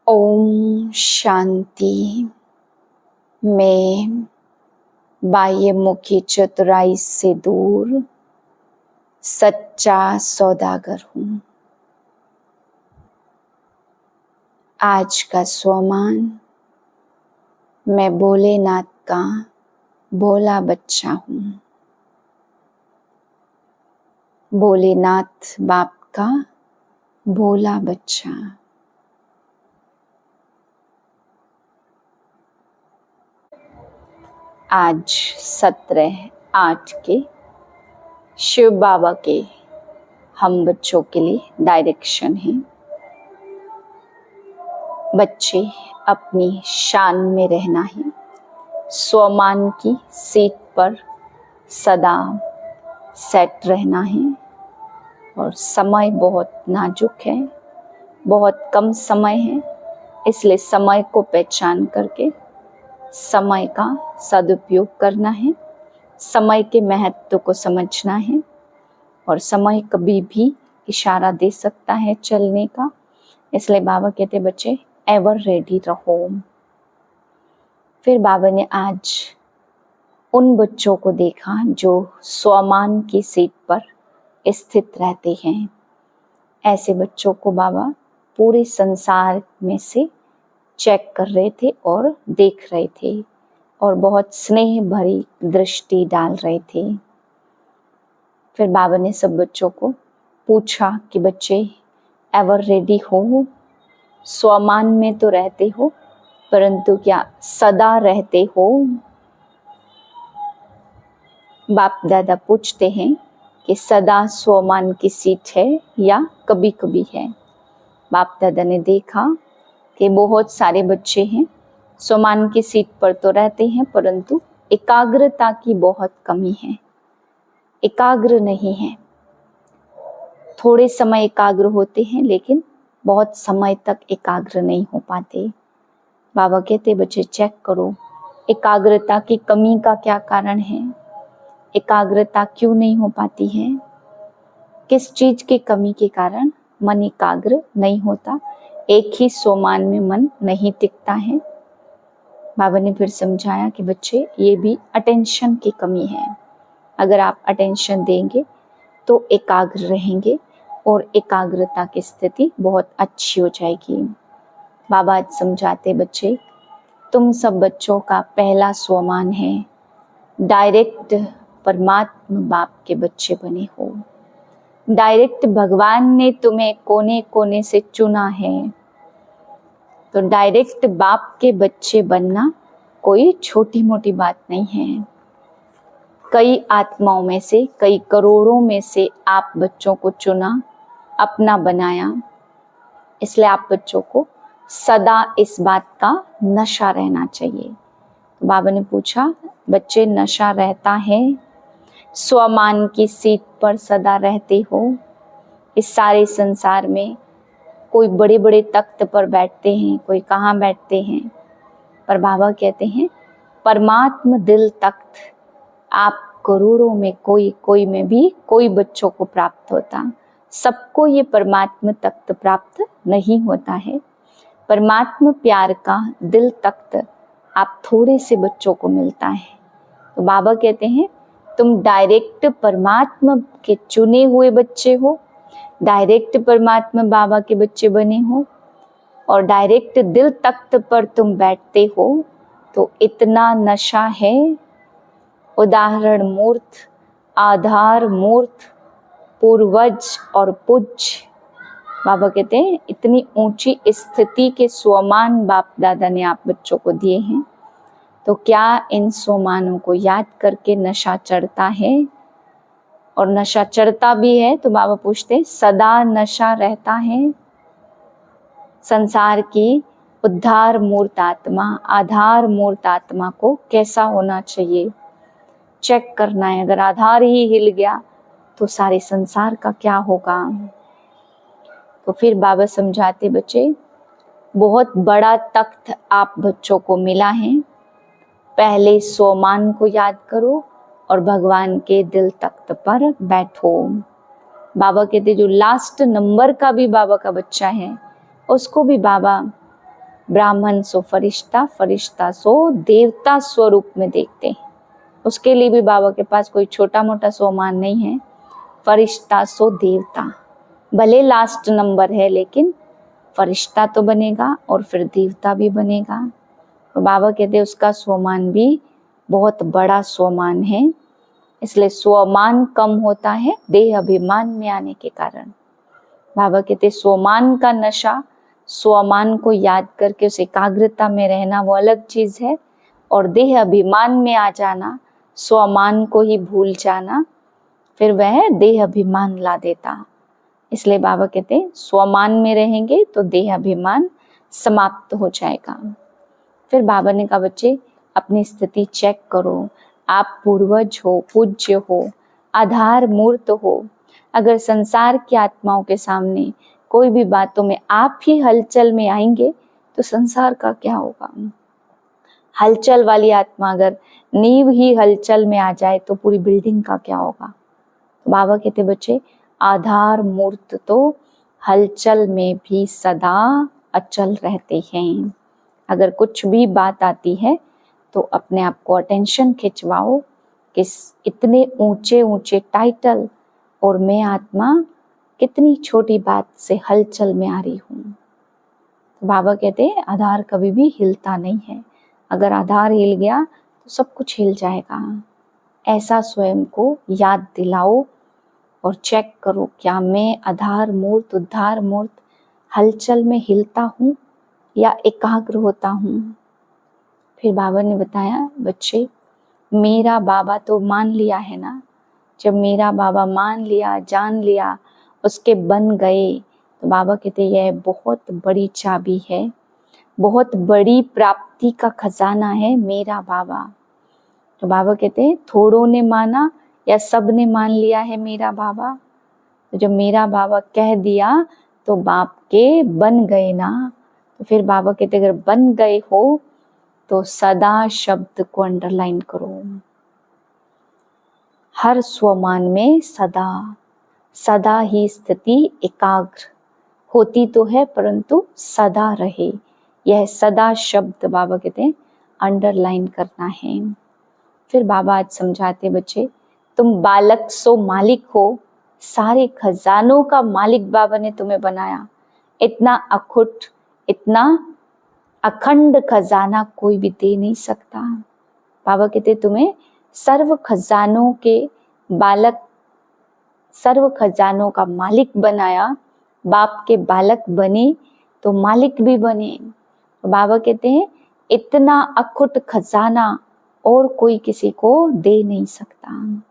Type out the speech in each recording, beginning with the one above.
ओम शांति। मैं बाह्य मुखी चतुराई से दूर सच्चा सौदागर हूँ। आज का स्वमान, मैं भोलेनाथ का भोला बच्चा हूँ। भोलेनाथ बाप का भोला बच्चा। आज 17/8 के शिव बाबा के हम बच्चों के लिए डायरेक्शन है। बच्चे अपनी शान में रहना है, स्वमान की सीट पर सदा सेट रहना है। और समय बहुत नाजुक है, बहुत कम समय है, इसलिए समय को पहचान करके समय का सदुपयोग करना है। समय के महत्व को समझना है और समय कभी भी इशारा दे सकता है चलने का। इसलिए बाबा कहते बच्चे एवर रेडी रहो। फिर बाबा ने आज उन बच्चों को देखा जो स्वमान की सीट पर स्थित रहते हैं। ऐसे बच्चों को बाबा पूरे संसार में से चेक कर रहे थे और देख रहे थे और बहुत स्नेह भरी दृष्टि डाल रहे थे। फिर बाबा ने सब बच्चों को पूछा कि बच्चे एवर रेडी हो? स्वमान में तो रहते हो, परंतु क्या सदा रहते हो? बाप दादा पूछते हैं कि सदा स्वमान की सीट है या कभी कभी है। बाप दादा ने देखा कि बहुत सारे बच्चे हैं स्वमान की सीट पर तो रहते हैं, परंतु एकाग्रता की बहुत कमी है, एकाग्र नहीं है। थोड़े समय एकाग्र होते हैं लेकिन बहुत समय तक एकाग्र नहीं हो पाते। बाबा कहते बच्चे चेक करो एकाग्रता की कमी का क्या कारण है, एकाग्रता क्यों नहीं हो पाती है, किस चीज की कमी के कारण मन एकाग्र नहीं होता, एक ही स्वमान में मन नहीं टिकता है। बाबा ने फिर समझाया कि बच्चे ये भी अटेंशन की कमी है। अगर आप अटेंशन देंगे तो एकाग्र रहेंगे और एकाग्रता की स्थिति बहुत अच्छी हो जाएगी। बाबा आज समझाते बच्चे तुम सब बच्चों का पहला स्वमान है, डायरेक्ट परमात्मा बाप के बच्चे बने हो। डायरेक्ट भगवान ने तुम्हें कोने कोने से चुना है। तो डायरेक्ट बाप के बच्चे बनना कोई छोटी मोटी बात नहीं है। कई आत्माओं में से, कई करोड़ों में से आप बच्चों को चुना, अपना बनाया। इसलिए आप बच्चों को सदा इस बात का नशा रहना चाहिए। तो बाबा ने पूछा बच्चे नशा रहता है? स्वमान की सीट पर सदा रहते हो? इस सारे संसार में कोई बड़े बड़े तख्त पर बैठते हैं, कोई कहाँ बैठते हैं, पर बाबा कहते हैं परमात्म दिल तख्त आप करोड़ों में कोई में भी कोई बच्चों को प्राप्त होता। सबको ये परमात्म तख्त प्राप्त नहीं होता है। परमात्म प्यार का दिल तख्त आप थोड़े से बच्चों को मिलता है। तो बाबा कहते हैं तुम डायरेक्ट परमात्मा के चुने हुए बच्चे हो, डायरेक्ट परमात्मा बाबा के बच्चे बने हो और डायरेक्ट दिल तख्त पर तुम बैठते हो। तो इतना नशा है। उदाहरण मूर्त, आधार मूर्त, पूर्वज और पूज्य। बाबा कहते हैं इतनी ऊंची स्थिति के स्वमान बाप दादा ने आप बच्चों को दिए हैं। तो क्या इन स्वमानों को याद करके नशा चढ़ता है? और नशा चढ़ता भी है तो बाबा पूछते सदा नशा रहता है? संसार की उद्धार मूर्त आत्मा, आधार मूर्त आत्मा को कैसा होना चाहिए चेक करना है। अगर आधार ही हिल गया तो सारे संसार का क्या होगा? तो फिर बाबा समझाते बच्चे बहुत बड़ा तख्त आप बच्चों को मिला है। पहले स्वमान को याद करो और भगवान के दिल तख्त पर बैठो। बाबा कहते जो लास्ट नंबर का भी बाबा का बच्चा है उसको भी बाबा ब्राह्मण सो फरिश्ता, फरिश्ता सो देवता स्वरूप में देखते हैं। उसके लिए भी बाबा के पास कोई छोटा मोटा सोमान नहीं है। फरिश्ता सो देवता, भले लास्ट नंबर है लेकिन फरिश्ता तो बनेगा और फिर देवता भी बनेगा। तो बाबा कहते हैं उसका स्वमान भी बहुत बड़ा स्वमान है। इसलिए स्वमान कम होता है देह अभिमान में आने के कारण। बाबा कहते स्वमान का नशा, स्वमान को याद करके उस एकाग्रता में रहना वो अलग चीज है, और देह अभिमान में आ जाना, स्वमान को ही भूल जाना, फिर वह देह अभिमान ला देता। इसलिए बाबा कहते स्वमान में रहेंगे तो देह अभिमान समाप्त हो जाएगा। फिर बाबा ने कहा बच्चे अपनी स्थिति चेक करो, आप पूर्वज हो, पूज्य हो, आधार मूर्त हो। अगर संसार की आत्माओं के सामने कोई भी बातों में आप ही हलचल में आएंगे तो संसार का क्या होगा। हलचल वाली आत्मा अगर नींव ही हलचल में आ जाए तो पूरी बिल्डिंग का क्या होगा। तो बाबा कहते बच्चे आधार मूर्त तो हलचल में भी सदा अचल रहते हैं। अगर कुछ भी बात आती है तो अपने आप को अटेंशन खिंचवाओ कि इतने ऊंचे ऊंचे टाइटल और मैं आत्मा कितनी छोटी बात से हलचल में आ रही हूँ। तो बाबा कहते हैं आधार कभी भी हिलता नहीं है। अगर आधार हिल गया तो सब कुछ हिल जाएगा। ऐसा स्वयं को याद दिलाओ और चेक करो क्या मैं आधार मूर्त, उद्धार मूर्त हलचल में हिलता हूँ या एकाग्र होता हूँ। फिर बाबा ने बताया बच्चे मेरा बाबा तो मान लिया है ना। जब मेरा बाबा मान लिया, जान लिया, उसके बन गए, तो बाबा कहते यह बहुत बड़ी चाबी है, बहुत बड़ी प्राप्ति का खजाना है मेरा बाबा। तो बाबा कहते हैं थोड़ों ने माना या सब ने मान लिया है मेरा बाबा। तो जब मेरा बाबा कह दिया तो बाप के बन गए ना। तो फिर बाबा कहते अगर बन गए हो तो सदा शब्द को अंडरलाइन करो। हर स्वमान में सदा, सदा ही स्थिति एकाग्र होती तो है परंतु सदा रहे। यह सदा शब्द बाबा कहते हैं अंडरलाइन करना है। फिर बाबा आज समझाते बच्चे तुम बालक सो मालिक हो, सारे खजानों का मालिक बाबा ने तुम्हें बनाया। इतना अखुट, इतना अखंड खजाना कोई भी दे नहीं सकता। बाबा कहते तुम्हें सर्व खजानों के बालक, सर्व खजानों का मालिक बनाया। बाप के बालक बने तो मालिक भी बने। तो बाबा कहते हैं इतना अखुट खजाना और कोई किसी को दे नहीं सकता।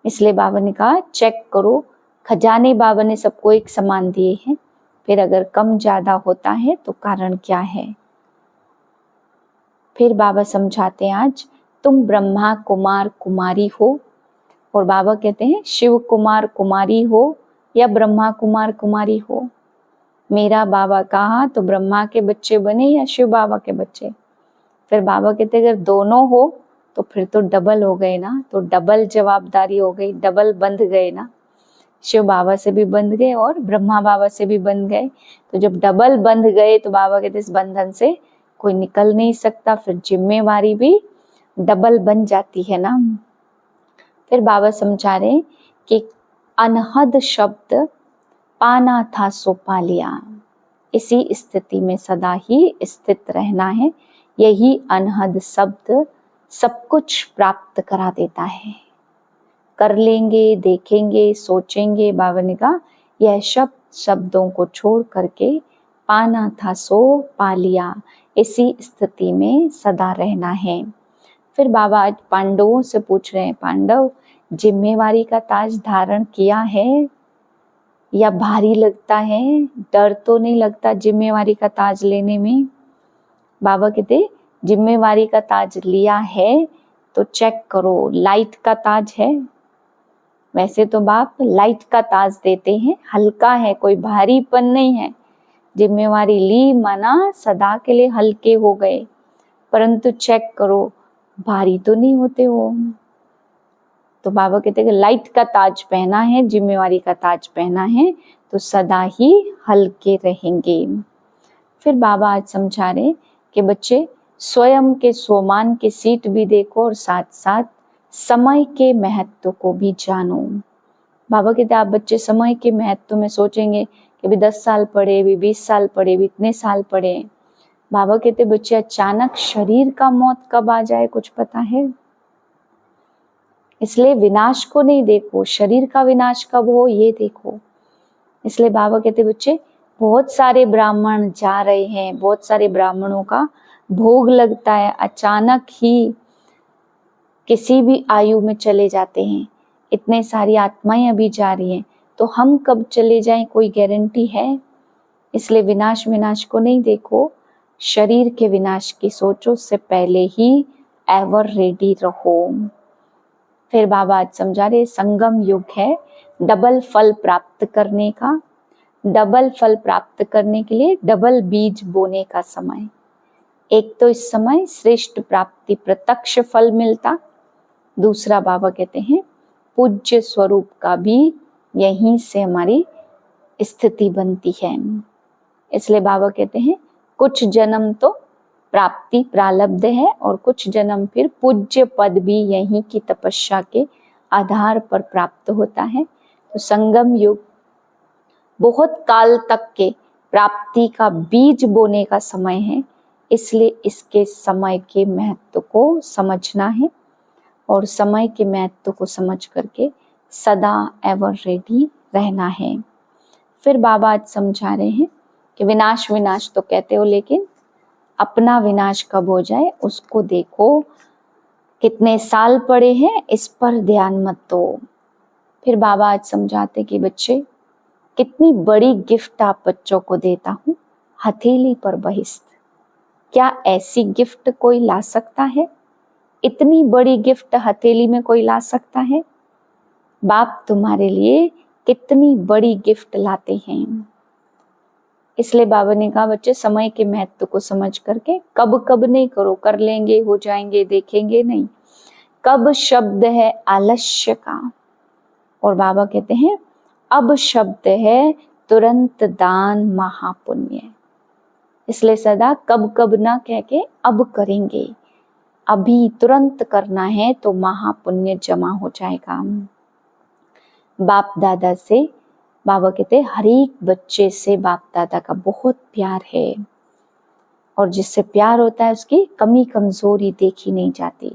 इसलिए बाबा ने कहा चेक करो, खजाने बाबा ने सबको एक समान दिए हैं, फिर अगर कम ज्यादा होता है तो कारण क्या है। फिर बाबा समझाते हैं आज तुम ब्रह्मा कुमार कुमारी हो, और बाबा कहते हैं शिव कुमार कुमारी हो या ब्रह्मा कुमार कुमारी हो। मेरा बाबा कहा तो ब्रह्मा के बच्चे बने या शिव बाबा के बच्चे। फिर बाबा कहते अगर दोनों हो तो फिर तो डबल हो गए ना, तो डबल जवाबदारी हो गई, डबल बंध गए ना। शिव बाबा से भी बंध गए और ब्रह्मा बाबा से भी बंध गए। तो जब डबल बंध गए तो बाबा कहते इस बंधन से कोई निकल नहीं सकता, फिर जिम्मेवारी भी डबल बन जाती है ना। फिर बाबा समझा रहे कि अनहद शब्द पाना था सो पा लिया। इसी स्थिति में सदा ही स्थित रहना है। यही अनहद शब्द सब कुछ प्राप्त करा देता है। कर लेंगे, देखेंगे, सोचेंगे, बाबा ने कहा यह शब्द शब्दों को छोड़ करके पाना था सो पा लिया। इसी स्थिति में सदा रहना है। फिर बाबा आज पांडवों से पूछ रहे हैं पांडव जिम्मेवारी का ताज धारण किया है या भारी लगता है, डर तो नहीं लगता जिम्मेवारी का ताज लेने में। बाबा कहते जिम्मेवारी का ताज लिया है तो चेक करो लाइट का ताज है। वैसे तो बाप लाइट का ताज देते हैं, हल्का है, कोई भारीपन नहीं है। जिम्मेवारी ली माना सदा के लिए हल्के हो गए, परंतु चेक करो भारी तो नहीं होते हो। तो बाबा कहते हैं कि लाइट का ताज पहना है, जिम्मेवारी का ताज पहना है तो सदा ही हल्के रहेंगे। फिर बाबा आज समझा रहे कि बच्चे स्वयं के स्वमान की सीट भी देखो और साथ साथ समय के महत्व को भी जानो। बाबा कहते आप बच्चे समय के महत्व में सोचेंगे कि भी 10 साल पढ़े, भी 20 साल पढ़े, भी इतने साल पढ़े। बाबा कहते बच्चे अचानक शरीर का मौत कब आ जाए कुछ पता है? इसलिए विनाश को नहीं देखो, शरीर का विनाश कब हो ये देखो। इसलिए बाबा कहते बच्चे बहुत सारे ब्राह्मण जा रहे हैं, बहुत सारे ब्राह्मणों का भोग लगता है, अचानक ही किसी भी आयु में चले जाते हैं। इतने सारी आत्माएं अभी जा रही हैं, तो हम कब चले जाएं कोई गारंटी है? इसलिए विनाश को नहीं देखो, शरीर के विनाश की सोचो, उससे पहले ही एवर रेडी रहो। फिर बाबा आज समझा रहे संगम युग है डबल फल प्राप्त करने का। डबल फल प्राप्त करने के लिए डबल बीज बोने का समय। एक तो इस समय श्रेष्ठ प्राप्ति प्रत्यक्ष फल मिलता, दूसरा बाबा कहते हैं पूज्य स्वरूप का भी यहीं से हमारी स्थिति बनती है। इसलिए बाबा कहते हैं कुछ जन्म तो प्राप्ति प्रारब्ध है और कुछ जन्म फिर पूज्य पद भी यहीं की तपस्या के आधार पर प्राप्त होता है। तो संगम युग बहुत काल तक के प्राप्ति का बीज बोने का समय है, इसलिए इसके समय के महत्व को समझना है और समय के महत्व को समझ करके सदा एवर रेडी रहना है। फिर बाबा आज समझा रहे हैं कि विनाश तो कहते हो, लेकिन अपना विनाश कब हो जाए उसको देखो। कितने साल पड़े हैं इस पर ध्यान मत दो। फिर बाबा आज समझाते कि बच्चे कितनी बड़ी गिफ्ट आप बच्चों को देता हूँ, हथेली पर बहिष्ठ। क्या ऐसी गिफ्ट कोई ला सकता है? इतनी बड़ी गिफ्ट हथेली में कोई ला सकता है? बाप तुम्हारे लिए कितनी बड़ी गिफ्ट लाते हैं। इसलिए बाबा ने कहा बच्चे समय के महत्व को समझ करके कब कब नहीं करो, कर लेंगे हो जाएंगे देखेंगे नहीं। कब शब्द है आलस्य का, और बाबा कहते हैं अब शब्द है तुरंत दान महापुण्य। इसलिए सदा कब कब ना कह के अब करेंगे, अभी तुरंत करना है तो महापुण्य जमा हो जाएगा। बाप दादा से बाबा कहते हर एक बच्चे से बाप दादा का बहुत प्यार है, और जिससे प्यार होता है उसकी कमी कमजोरी देखी नहीं जाती।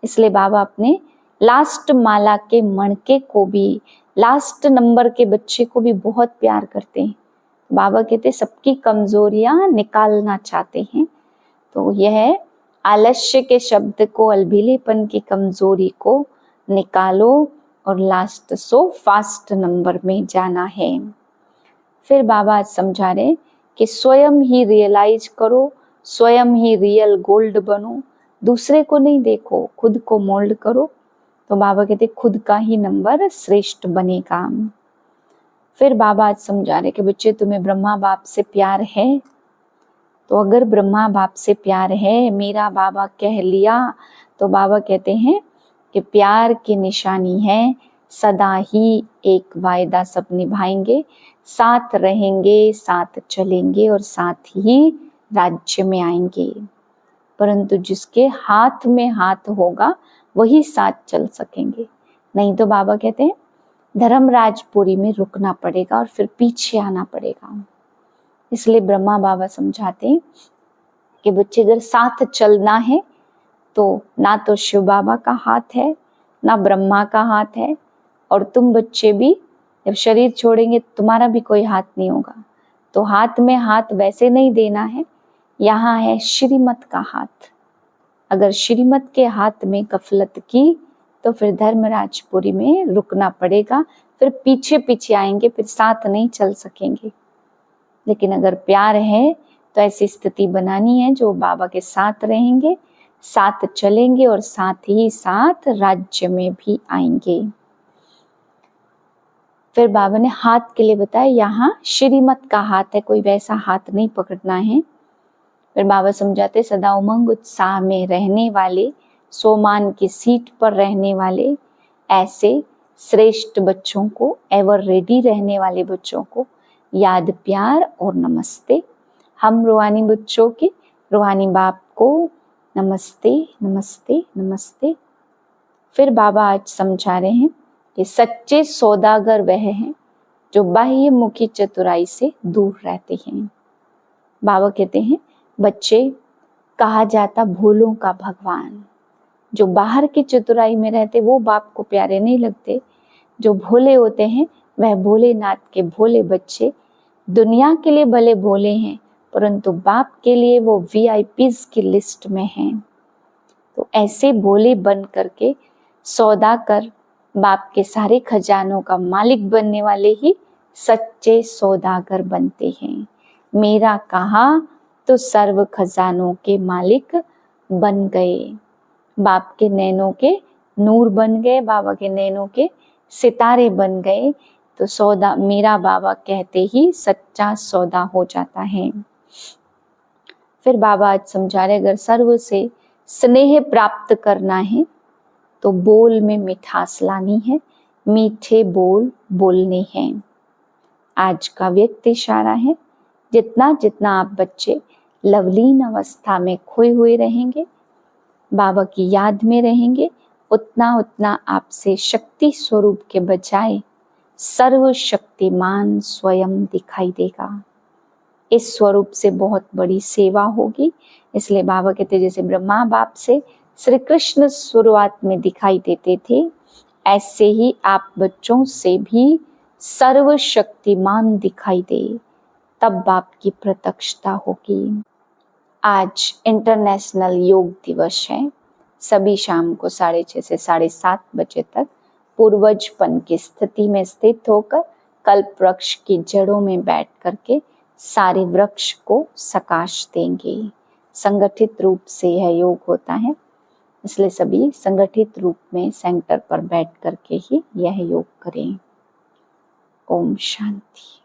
इसलिए बाबा अपने लास्ट माला के मणके को भी, लास्ट नंबर के बच्चे को भी बहुत प्यार करते हैं। बाबा कहते सबकी कमजोरियां निकालना चाहते हैं, तो यह आलस्य के शब्द को, अलबीलेपन की कमजोरी को निकालो और लास्ट फास्ट नंबर में जाना है। फिर बाबा आज समझा रहे कि स्वयं ही रियलाइज करो, स्वयं ही रियल गोल्ड बनो, दूसरे को नहीं देखो, खुद को मोल्ड करो। तो बाबा कहते खुद का ही नंबर श्रेष्ठ बनेगा। फिर बाबा आज समझा रहे कि बच्चे तुम्हें ब्रह्मा बाप से प्यार है, तो अगर ब्रह्मा बाप से प्यार है, मेरा बाबा कह लिया, तो बाबा कहते हैं कि प्यार की निशानी है सदा ही एक वायदा सब निभाएंगे, साथ रहेंगे, साथ चलेंगे और साथ ही राज्य में आएंगे। परंतु जिसके हाथ में हाथ होगा वही साथ चल सकेंगे, नहीं तो बाबा कहते हैं धर्मराजपुरी में रुकना पड़ेगा और फिर पीछे आना पड़ेगा। इसलिए ब्रह्मा बाबा समझाते हैं कि बच्चे अगर साथ चलना है तो ना तो शिव बाबा का हाथ है ना ब्रह्मा का हाथ है, और तुम बच्चे भी जब शरीर छोड़ेंगे तुम्हारा भी कोई हाथ नहीं होगा। तो हाथ में हाथ वैसे नहीं देना है, यहाँ है श्रीमत का हाथ। अगर श्रीमत के हाथ में गफलत की तो फिर धर्मराजपुरी में रुकना पड़ेगा, फिर पीछे पीछे आएंगे, फिर साथ नहीं चल सकेंगे। लेकिन अगर प्यार है तो ऐसी स्थिति बनानी है जो बाबा के साथ रहेंगे, साथ चलेंगे और साथ ही साथ राज्य में भी आएंगे। फिर बाबा ने हाथ के लिए बताया, यहाँ श्रीमत का हाथ है, कोई वैसा हाथ नहीं पकड़ना है। फिर बाबा समझाते सदा उमंग उत्साह में रहने वाले, सोमान की सीट पर रहने वाले, ऐसे श्रेष्ठ बच्चों को, एवर रेडी रहने वाले बच्चों को याद प्यार और नमस्ते। हम रूहानी बच्चों के रूहानी बाप को नमस्ते नमस्ते नमस्ते। फिर बाबा आज समझा रहे हैं कि सच्चे सौदागर वह हैं जो बाह्य मुखी चतुराई से दूर रहते हैं। बाबा कहते हैं बच्चे कहा जाता भोलों का भगवान, जो बाहर की चतुराई में रहते वो बाप को प्यारे नहीं लगते। जो भोले होते हैं वह भोलेनाथ के भोले बच्चे दुनिया के लिए भले भोले हैं, परंतु बाप के लिए वो VIPs की लिस्ट में हैं। तो ऐसे भोले बन करके सौदा कर बाप के सारे खजानों का मालिक बनने वाले ही सच्चे सौदागर बनते हैं। मेरा कहा तो सर्व खजानों के मालिक बन गए। बाप के नैनों के नूर बन गए, बाबा के नैनों के सितारे बन गए। तो सौदा मेरा बाबा कहते ही सच्चा सौदा हो जाता है। फिर बाबा आज समझा रहे अगर सर्व से स्नेह प्राप्त करना है तो बोल में मिठास लानी है, मीठे बोल बोलने हैं। आज का व्यक्त इशारा है जितना जितना आप बच्चे लवलीन अवस्था में खोए हुए रहेंगे, बाबा की याद में रहेंगे, उतना उतना आपसे शक्ति स्वरूप के बजाय सर्वशक्तिमान स्वयं दिखाई देगा। इस स्वरूप से बहुत बड़ी सेवा होगी। इसलिए बाबा कहते जैसे ब्रह्मा बाप से श्री कृष्ण शुरुआत में दिखाई देते थे, ऐसे ही आप बच्चों से भी सर्वशक्तिमान दिखाई दे, तब बाप की प्रत्यक्षता होगी। आज इंटरनेशनल योग दिवस है। सभी शाम को 6:30 से 7:30 बजे तक पूर्वजपन की स्थिति में स्थित होकर कल्प वृक्ष की जड़ों में बैठ करके सारे वृक्ष को सकाश देंगे। संगठित रूप से यह योग होता है, इसलिए सभी संगठित रूप में सेंटर पर बैठ करके ही यह योग करें। ओम शांति।